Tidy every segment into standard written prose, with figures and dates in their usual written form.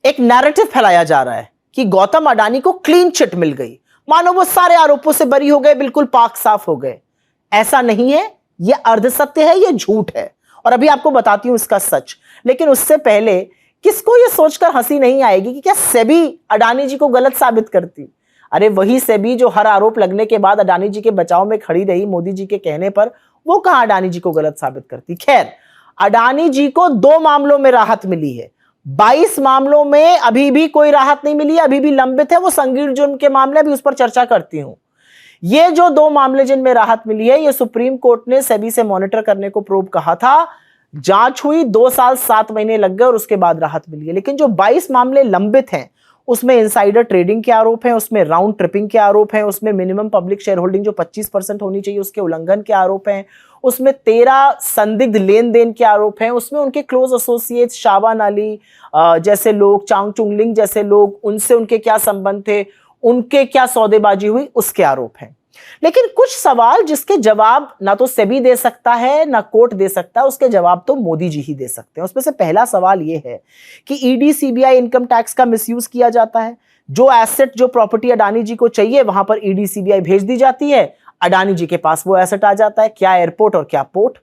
एक नैरेटिव फैलाया जा रहा है कि गौतम अडानी को क्लीन चिट मिल गई, मानो वो सारे आरोपों से बरी हो गए, बिल्कुल पाक साफ हो गए। ऐसा नहीं है, यह अर्धसत्य है, यह झूठ है, और अभी आपको बताती हूं इसका सच। लेकिन उससे पहले किसको यह सोचकर हंसी नहीं आएगी कि क्या सेबी अडानी जी को गलत साबित करती? अरे वही सेबी जो हर आरोप लगने के बाद अडानी जी के बचाव में खड़ी रही मोदी जी के कहने पर, वो कहां अडानी जी को गलत साबित करती? खैर, अडानी जी को 2 मामलों में राहत मिली है, 22 मामलों में अभी भी कोई राहत नहीं मिली है, अभी भी लंबित है वो संगीन जुर्म के मामले, अभी उस पर चर्चा करती हूं। ये जो 2 मामले जिनमें राहत मिली है, ये सुप्रीम कोर्ट ने सेबी से मॉनिटर करने को प्रोब कहा था, जांच हुई, 2 साल 7 महीने लग गए और उसके बाद राहत मिली है। लेकिन जो 22 मामले लंबित हैं, उसमें इनसाइडर ट्रेडिंग के आरोप हैं, उसमें राउंड ट्रिपिंग के आरोप हैं, उसमें मिनिमम पब्लिक शेयर होल्डिंग जो 25% होनी चाहिए उसके उल्लंघन के आरोप हैं, उसमें 13 संदिग्ध लेन देन के आरोप हैं, उसमें उनके क्लोज एसोसिएट्स शाबान अली जैसे लोग, चांग चुंगलिंग जैसे लोग, उनसे उनके क्या संबंध थे, उनके क्या सौदेबाजी हुई, उसके आरोप हैं। लेकिन कुछ सवाल जिसके जवाब ना तो सेबी दे सकता है ना कोर्ट दे सकता है, उसके जवाब तो मोदी जी ही दे सकते हैं। उसमें से पहला सवाल यह है कि ईडी सीबीआई इनकम टैक्स का मिसयूज किया जाता है। जो एसेट, जो प्रॉपर्टी अडानी जी को चाहिए वहां पर ईडी सीबीआई भेज दी जाती है, अडानी जी के पास वो एसेट आ जाता है। क्या एयरपोर्ट और क्या पोर्ट।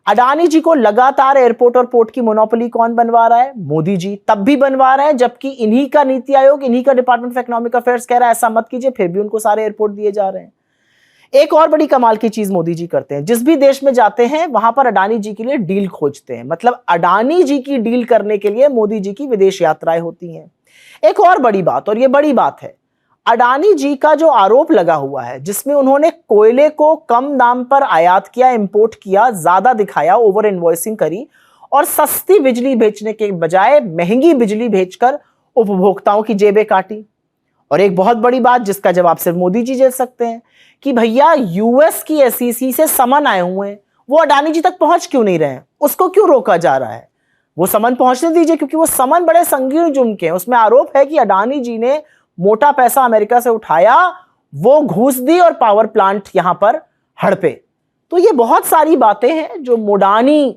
अडानी जी को लगातार एयरपोर्ट और पोर्ट की मोनोपोली कौन बनवा रहा है? मोदी जी। तब भी बनवा रहे हैं जबकि इन्हीं का नीति आयोग, इन्हीं का डिपार्टमेंट ऑफ इकोनॉमिक अफेयर्स कह रहा है ऐसा मत कीजिए, फिर भी उनको सारे एयरपोर्ट दिए जा रहे हैं। एक और बड़ी कमाल की चीज मोदी जी करते हैं, जिस भी देश में जाते हैं वहां पर अडानी जी के लिए डील खोजते हैं। मतलब अडानी जी की डील करने के लिए मोदी जी की विदेश यात्राएं होती हैं। एक और बड़ी बात, और यह बड़ी बात है, अडानी जी का जो आरोप लगा हुआ है जिसमें उन्होंने कोयले को कम दाम पर आयात किया, इंपोर्ट किया, ज्यादा दिखाया, ओवर इनवॉइसिंग करी और सस्ती बिजली बेचने के बजाय महंगी बिजली बेचकर उपभोक्ताओं की जेबें काटी। और एक बहुत बड़ी बात जिसका जवाब सिर्फ मोदी जी दे सकते हैं कि भैया यूएस की एसईसी से समन आए हुए हैं, वो अडानी जी तक पहुंच क्यों नहीं रहे हैं, उसको क्यों रोका जा रहा है? वो समन पहुंचने दीजिए, क्योंकि वो समन बड़े संगीन जुर्म के हैं। उसमें आरोप है कि अडानी जी ने मोटा पैसा अमेरिका से उठाया, वो घूस दी और पावर प्लांट यहां पर हड़पे। तो ये बहुत सारी बातें हैं जो मोडानी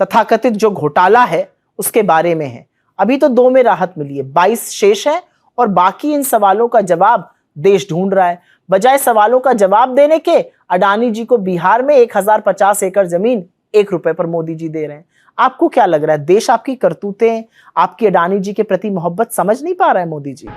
तथाकथित जो घोटाला है उसके बारे में है। अभी तो 2 में राहत मिली है, 22 शेष है और बाकी इन सवालों का जवाब देश ढूंढ रहा है। बजाय सवालों का जवाब देने के अडानी जी को बिहार में 1050 एकड़ जमीन 1 रुपए पर मोदी जी दे रहे हैं। आपको क्या लग रहा है, देश आपकी करतूतें, आपकी अडानी जी के प्रति मोहब्बत समझ नहीं पा रहा है मोदी जी?